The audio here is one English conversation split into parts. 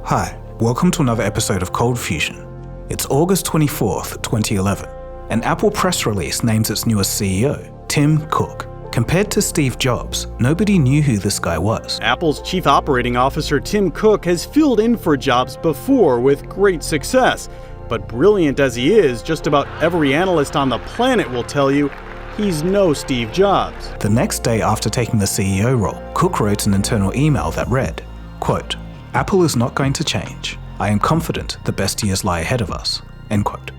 Hi, welcome to another episode of ColdFusion. It's August 24th, 2011. An Apple press release names its newest CEO, Tim Cook. Compared to Steve Jobs, nobody knew who this guy was. Apple's chief operating officer Tim Cook has filled in for Jobs before with great success. But brilliant as he is, just about every analyst on the planet will tell you he's no Steve Jobs. The next day after taking the CEO role, Cook wrote an internal email that read, quote, "Apple is not going to change. I am confident the best years lie ahead of us." End quote.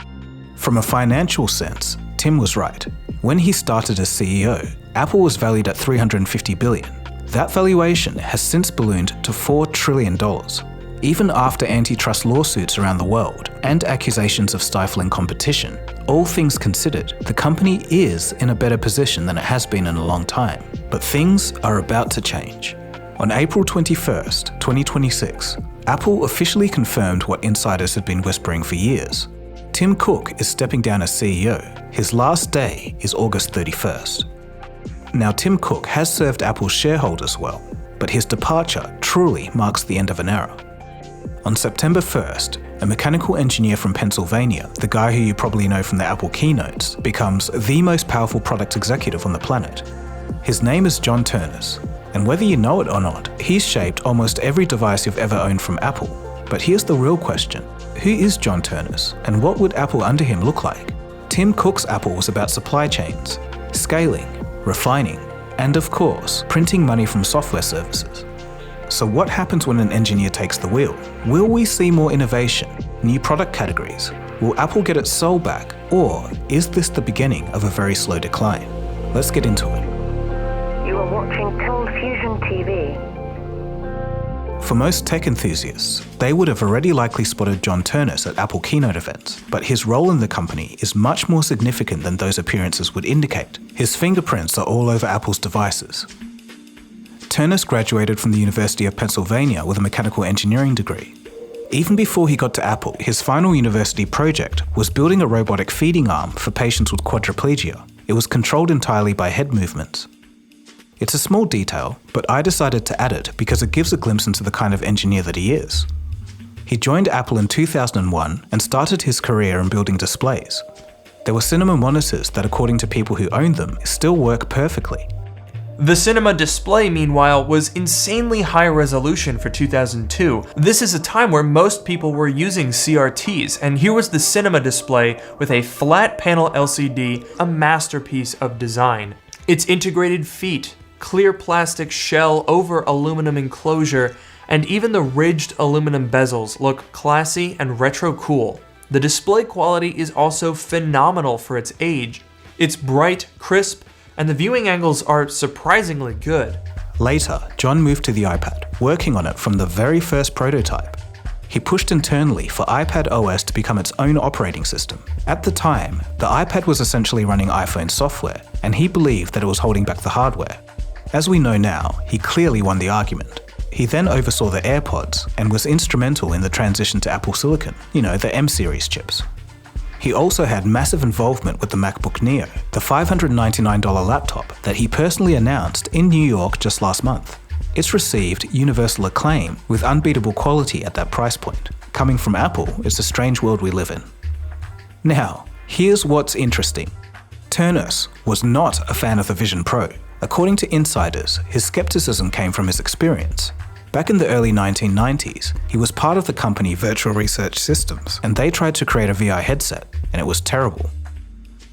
From a financial sense, Tim was right. When he started as CEO, Apple was valued at $350 billion. That valuation has since ballooned to $4 trillion. Even after antitrust lawsuits around the world and accusations of stifling competition, all things considered, the company is in a better position than it has been in a long time. But things are about to change. On April 21st, 2026, Apple officially confirmed what insiders had been whispering for years. Tim Cook is stepping down as CEO. His last day is August 31st. Now, Tim Cook has served Apple's shareholders well, but his departure truly marks the end of an era. On September 1st, a mechanical engineer from Pennsylvania, the guy who you probably know from the Apple keynotes, becomes the most powerful product executive on the planet. His name is John Ternus, and whether you know it or not, he's shaped almost every device you've ever owned from Apple. But here's the real question. Who is John Ternus, and what would Apple under him look like? Tim Cook's Apple was about supply chains, scaling, refining, and of course, printing money from software services. So what happens when an engineer takes the wheel? Will we see more innovation, new product categories? Will Apple get its soul back? Or is this the beginning of a very slow decline? Let's get into it. You are watching ColdFusion TV. For most tech enthusiasts, they would have already likely spotted John Ternus at Apple keynote events, but his role in the company is much more significant than those appearances would indicate. His fingerprints are all over Apple's devices. Ternus graduated from the University of Pennsylvania with a mechanical engineering degree. Even before he got to Apple, his final university project was building a robotic feeding arm for patients with quadriplegia. It was controlled entirely by head movements. It's a small detail, but I decided to add it because it gives a glimpse into the kind of engineer that he is. He joined Apple in 2001 and started his career in building displays. There were cinema monitors that, according to people who owned them, still work perfectly. The cinema display, meanwhile, was insanely high resolution for 2002. This is a time where most people were using CRTs, and here was the cinema display with a flat panel LCD, a masterpiece of design. Its integrated feet, clear plastic shell over aluminum enclosure, and even the ridged aluminum bezels look classy and retro cool. The display quality is also phenomenal for its age. It's bright, crisp, and the viewing angles are surprisingly good. Later, John moved to the iPad, working on it from the very first prototype. He pushed internally for iPad OS to become its own operating system. At the time, the iPad was essentially running iPhone software, and he believed that it was holding back the hardware. As we know now, he clearly won the argument. He then oversaw the AirPods and was instrumental in the transition to Apple Silicon, the M-series chips. He also had massive involvement with the MacBook Neo, the $599 laptop that he personally announced in New York just last month. It's received universal acclaim with unbeatable quality at that price point. Coming from Apple, it's a strange world we live in. Now, here's what's interesting. Ternus was not a fan of the Vision Pro. According to insiders, his skepticism came from his experience. Back in the early 1990s, he was part of the company Virtual Research Systems, and they tried to create a VR headset, and it was terrible.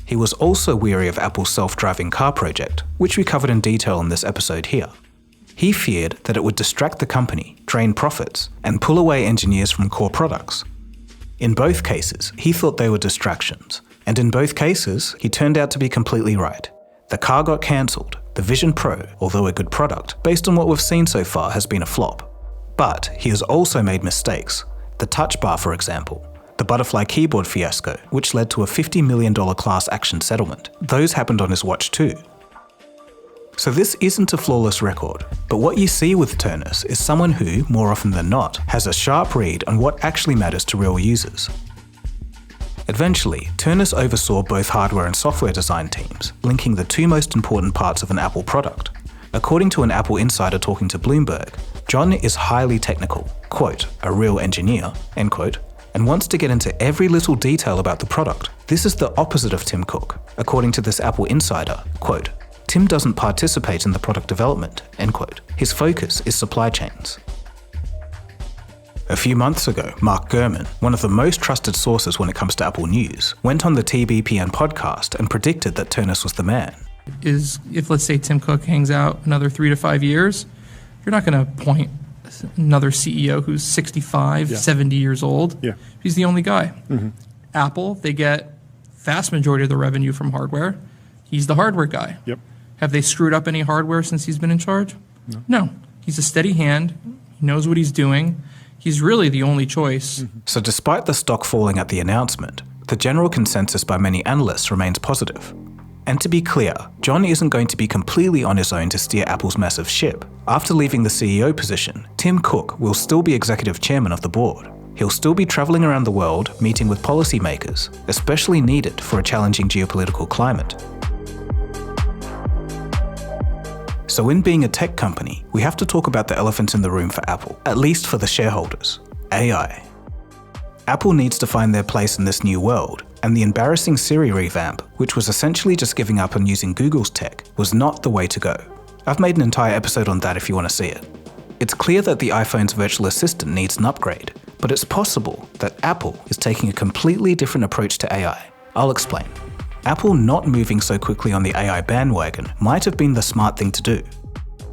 He was also weary of Apple's self-driving car project, which we covered in detail in this episode here. He feared that it would distract the company, drain profits, and pull away engineers from core products. In both cases, he thought they were distractions, and in both cases, he turned out to be completely right. The car got cancelled. The Vision Pro, although a good product, based on what we've seen so far, has been a flop. But he has also made mistakes. The touch bar, for example. The butterfly keyboard fiasco, which led to a $50 million class action settlement. Those happened on his watch too. So this isn't a flawless record, but what you see with Ternus is someone who, more often than not, has a sharp read on what actually matters to real users. Eventually, Ternus oversaw both hardware and software design teams, linking the two most important parts of an Apple product. According to an Apple insider talking to Bloomberg, John is highly technical, quote, a real engineer, end quote, and wants to get into every little detail about the product. This is the opposite of Tim Cook. According to this Apple insider, quote, Tim doesn't participate in the product development, end quote. His focus is supply chains. A few months ago, Mark Gurman, one of the most trusted sources when it comes to Apple news, went on the TBPN podcast and predicted that Ternus was the man. If let's say Tim Cook hangs out another 3 to 5 years, you're not going to appoint another CEO who's 65, 70 years old. Yeah. He's the only guy. Mm-hmm. Apple, they get vast majority of the revenue from hardware. He's the hardware guy. Yep. Have they screwed up any hardware since he's been in charge? No. He's a steady hand. He knows what he's doing. He's really the only choice. Mm-hmm. So despite the stock falling at the announcement, the general consensus by many analysts remains positive. And to be clear, John isn't going to be completely on his own to steer Apple's massive ship. After leaving the CEO position, Tim Cook will still be executive chairman of the board. He'll still be traveling around the world, meeting with policymakers, especially needed for a challenging geopolitical climate. So in being a tech company, we have to talk about the elephant in the room for Apple, at least for the shareholders: AI. Apple needs to find their place in this new world, and the embarrassing Siri revamp, which was essentially just giving up on using Google's tech, was not the way to go. I've made an entire episode on that if you want to see it. It's clear that the iPhone's virtual assistant needs an upgrade, but it's possible that Apple is taking a completely different approach to AI. I'll explain. Apple not moving so quickly on the AI bandwagon might have been the smart thing to do.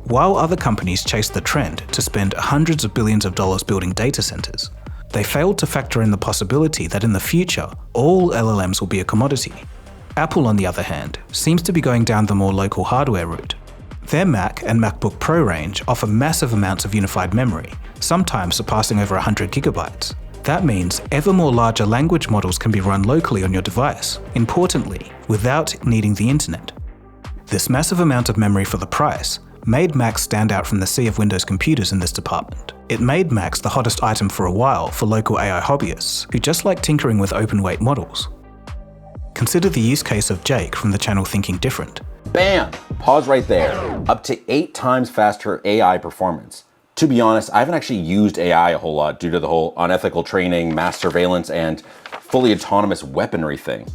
While other companies chased the trend to spend hundreds of billions of dollars building data centers, they failed to factor in the possibility that in the future, all LLMs will be a commodity. Apple, on the other hand, seems to be going down the more local hardware route. Their Mac and MacBook Pro range offer massive amounts of unified memory, sometimes surpassing over 100 gigabytes. That means ever more larger language models can be run locally on your device, importantly, without needing the internet. This massive amount of memory for the price made Macs stand out from the sea of Windows computers in this department. It made Macs the hottest item for a while for local AI hobbyists who just like tinkering with open-weight models. Consider the use case of Jake from the channel Thinking Different. Bam! Pause right there. Up to 8 times faster AI performance. To be honest, I haven't actually used AI a whole lot due to the whole unethical training, mass surveillance, and fully autonomous weaponry thing.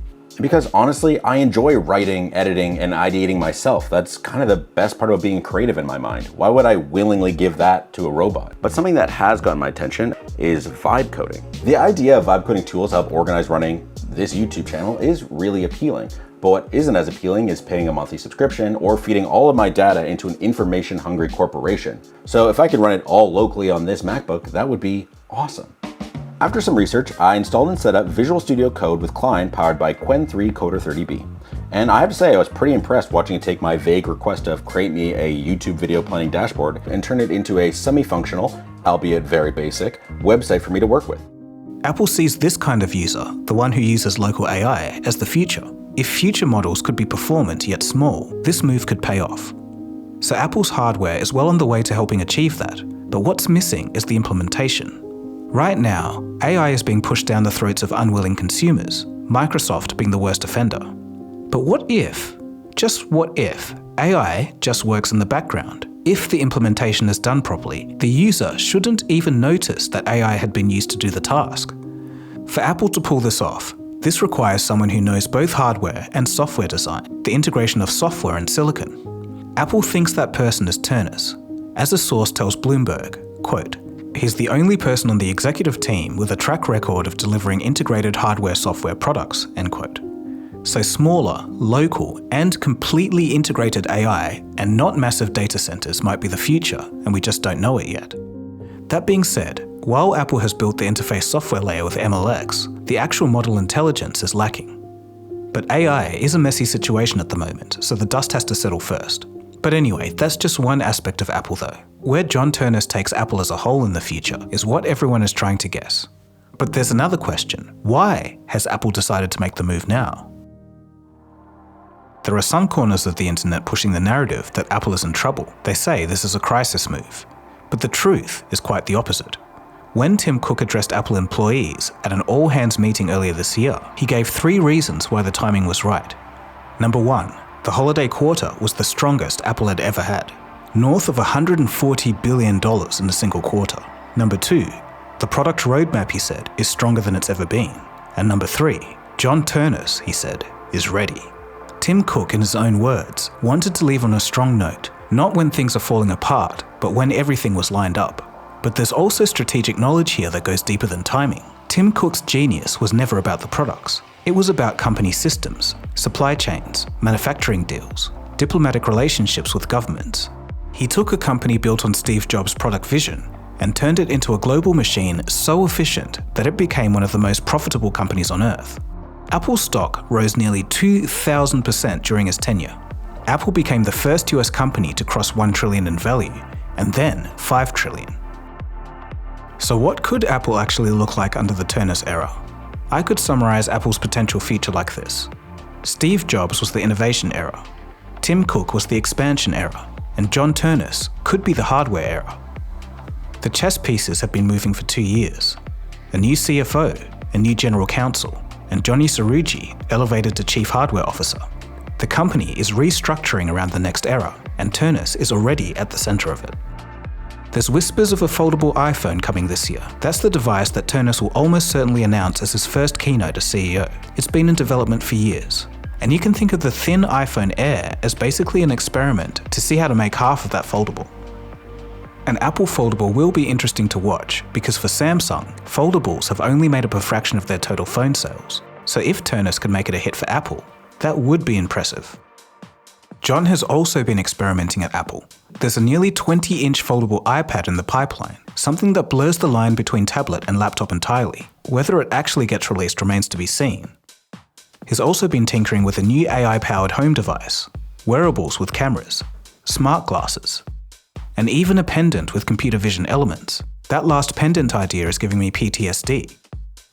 Because honestly, I enjoy writing, editing, and ideating myself. That's kind of the best part about being creative in my mind. Why would I willingly give that to a robot? But something that has gotten my attention is vibe coding. The idea of vibe coding tools to help organize running this YouTube channel is really appealing. But what isn't as appealing is paying a monthly subscription or feeding all of my data into an information-hungry corporation. So if I could run it all locally on this MacBook, that would be awesome. After some research, I installed and set up Visual Studio Code with Client powered by Qwen 3 Coder 30B. And I have to say, I was pretty impressed watching it take my vague request of create me a YouTube video planning dashboard and turn it into a semi-functional, albeit very basic, website for me to work with. Apple sees this kind of user, the one who uses local AI, as the future. If future models could be performant yet small, this move could pay off. So Apple's hardware is well on the way to helping achieve that, but what's missing is the implementation. Right now, AI is being pushed down the throats of unwilling consumers, Microsoft being the worst offender. But what if, just what if, AI just works in the background? If the implementation is done properly, the user shouldn't even notice that AI had been used to do the task. For Apple to pull this off, this requires someone who knows both hardware and software design, the integration of software and silicon. Apple thinks that person is Ternus. As a source tells Bloomberg, quote, he's the only person on the executive team with a track record of delivering integrated hardware-software products, end quote. So smaller, local, and completely integrated AI and not massive data centers might be the future, and we just don't know it yet. That being said, while Apple has built the interface software layer with MLX, the actual model intelligence is lacking. But AI is a messy situation at the moment, so the dust has to settle first. But anyway, that's just one aspect of Apple though. Where John Ternus takes Apple as a whole in the future is what everyone is trying to guess. But there's another question. Why has Apple decided to make the move now? There are some corners of the internet pushing the narrative that Apple is in trouble. They say this is a crisis move. But the truth is quite the opposite. When Tim Cook addressed Apple employees at an all-hands meeting earlier this year, he gave 3 reasons why the timing was right. Number 1, the holiday quarter was the strongest Apple had ever had. north of $140 billion in a single quarter. Number 2, the product roadmap, he said, is stronger than it's ever been. And number 3, John Ternus, he said, is ready. Tim Cook, in his own words, wanted to leave on a strong note, not when things are falling apart, but when everything was lined up. But there's also strategic knowledge here that goes deeper than timing. Tim Cook's genius was never about the products. It was about company systems, supply chains, manufacturing deals, diplomatic relationships with governments. He took a company built on Steve Jobs' product vision and turned it into a global machine so efficient that it became one of the most profitable companies on earth. Apple's stock rose nearly 2,000% during his tenure. Apple became the first US company to cross $1 trillion in value, and then $5 trillion. So what could Apple actually look like under the Ternus era? I could summarize Apple's potential future like this. Steve Jobs was the innovation era, Tim Cook was the expansion era, and John Ternus could be the hardware era. The chess pieces have been moving for 2 years. A new CFO, a new general counsel, and Johnny Srouji elevated to chief hardware officer. The company is restructuring around the next era, and Ternus is already at the center of it. There's whispers of a foldable iPhone coming this year. That's the device that Ternus will almost certainly announce as his first keynote as CEO. It's been in development for years. And you can think of the thin iPhone Air as basically an experiment to see how to make half of that foldable. An Apple foldable will be interesting to watch because for Samsung, foldables have only made up a fraction of their total phone sales. So if Ternus can make it a hit for Apple, that would be impressive. John has also been experimenting at Apple. There's a nearly 20-inch foldable iPad in the pipeline, something that blurs the line between tablet and laptop entirely. Whether it actually gets released remains to be seen. He's also been tinkering with a new AI-powered home device, wearables with cameras, smart glasses, and even a pendant with computer vision elements. That last pendant idea is giving me PTSD.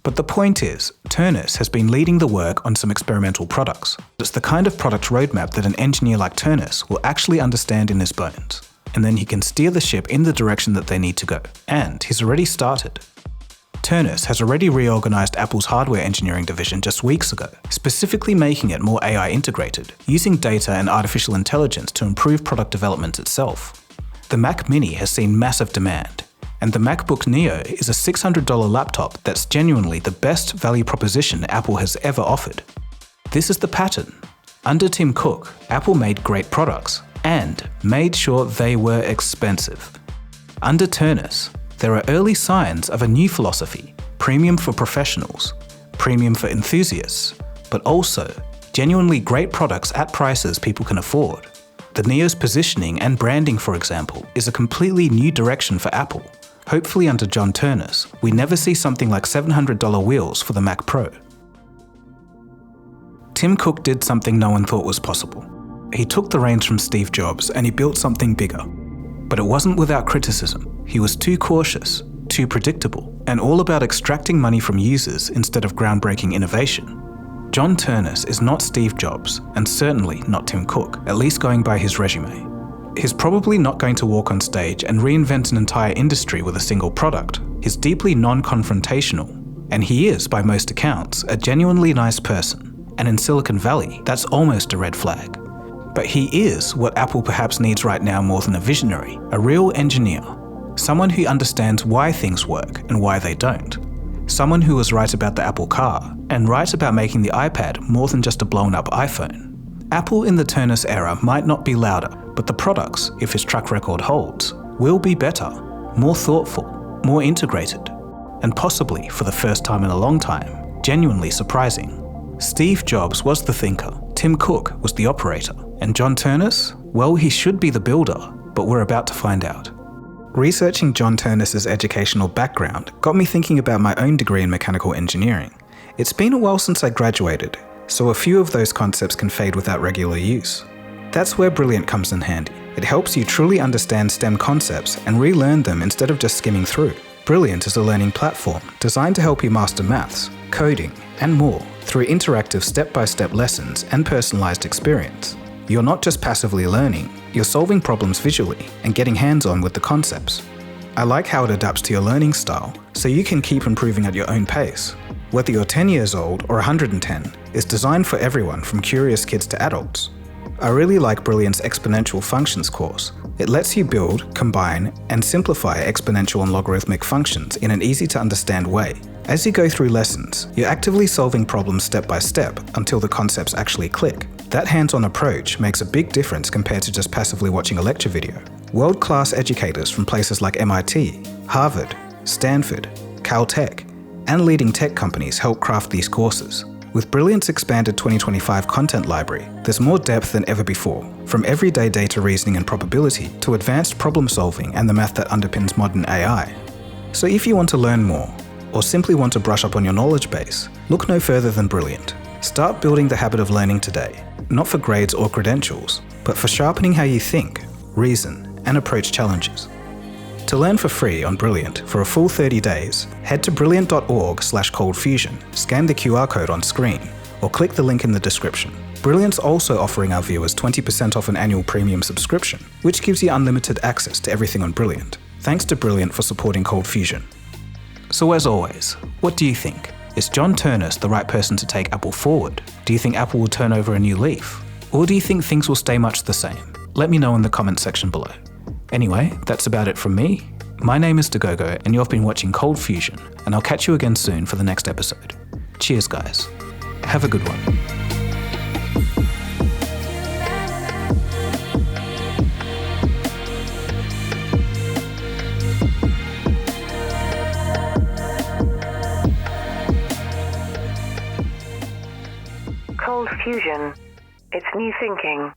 But the point is, Ternus has been leading the work on some experimental products. It's the kind of product roadmap that an engineer like Ternus will actually understand in his bones. And then he can steer the ship in the direction that they need to go. And he's already started. Ternus has already reorganized Apple's hardware engineering division just weeks ago, specifically making it more AI integrated, using data and artificial intelligence to improve product development itself. The Mac Mini has seen massive demand, and the MacBook Neo is a $600 laptop that's genuinely the best value proposition Apple has ever offered. This is the pattern. Under Tim Cook, Apple made great products and made sure they were expensive. Under Ternus, there are early signs of a new philosophy, premium for professionals, premium for enthusiasts, but also genuinely great products at prices people can afford. The Neo's positioning and branding, for example, is a completely new direction for Apple. Hopefully under John Ternus, we never see something like $700 wheels for the Mac Pro. Tim Cook did something no one thought was possible. He took the reins from Steve Jobs and he built something bigger. But it wasn't without criticism. He was too cautious, too predictable, and all about extracting money from users instead of groundbreaking innovation. John Ternus is not Steve Jobs, and certainly not Tim Cook, at least going by his resume. He's probably not going to walk on stage and reinvent an entire industry with a single product. He's deeply non-confrontational, and he is, by most accounts, a genuinely nice person. And in Silicon Valley, that's almost a red flag. But he is what Apple perhaps needs right now more than a visionary, a real engineer. Someone who understands why things work and why they don't. Someone who was right about the Apple car, and right about making the iPad more than just a blown-up iPhone. Apple in the Ternus era might not be louder, but the products, if his track record holds, will be better, more thoughtful, more integrated, and possibly, for the first time in a long time, genuinely surprising. Steve Jobs was the thinker, Tim Cook was the operator, and John Ternus, well, he should be the builder, but we're about to find out. Researching John Ternus's educational background got me thinking about my own degree in mechanical engineering. It's been a while since I graduated, so a few of those concepts can fade without regular use. That's where Brilliant comes in handy. It helps you truly understand STEM concepts and relearn them instead of just skimming through. Brilliant is a learning platform designed to help you master maths, coding, and more through interactive step-by-step lessons and personalized experience. You're not just passively learning, you're solving problems visually and getting hands-on with the concepts. I like how it adapts to your learning style, so you can keep improving at your own pace. Whether you're 10 years old or 110, it's designed for everyone from curious kids to adults. I really like Brilliant's Exponential Functions course, It lets you build, combine, and simplify exponential and logarithmic functions in an easy-to-understand way. As you go through lessons, you're actively solving problems step by step until the concepts actually click. That hands-on approach makes a big difference compared to just passively watching a lecture video. World-class educators from places like MIT, Harvard, Stanford, Caltech, and leading tech companies help craft these courses. With Brilliant's expanded 2025 content library, there's more depth than ever before, from everyday data reasoning and probability to advanced problem solving and the math that underpins modern AI. So if you want to learn more, or simply want to brush up on your knowledge base, look no further than Brilliant. Start building the habit of learning today, not for grades or credentials, but for sharpening how you think, reason, and approach challenges. To learn for free on Brilliant for a full 30 days, head to brilliant.org/coldfusion, scan the QR code on screen, or click the link in the description. Brilliant's also offering our viewers 20% off an annual premium subscription, which gives you unlimited access to everything on Brilliant. Thanks to Brilliant for supporting ColdFusion. So as always, what do you think? Is John Ternus the right person to take Apple forward? Do you think Apple will turn over a new leaf? Or do you think things will stay much the same? Let me know in the comment section below. Anyway, that's about it from me. My name is Dagogo, and you've been watching ColdFusion, and I'll catch you again soon for the next episode. Cheers, guys. Have a good one. Cold Fusion. It's new thinking.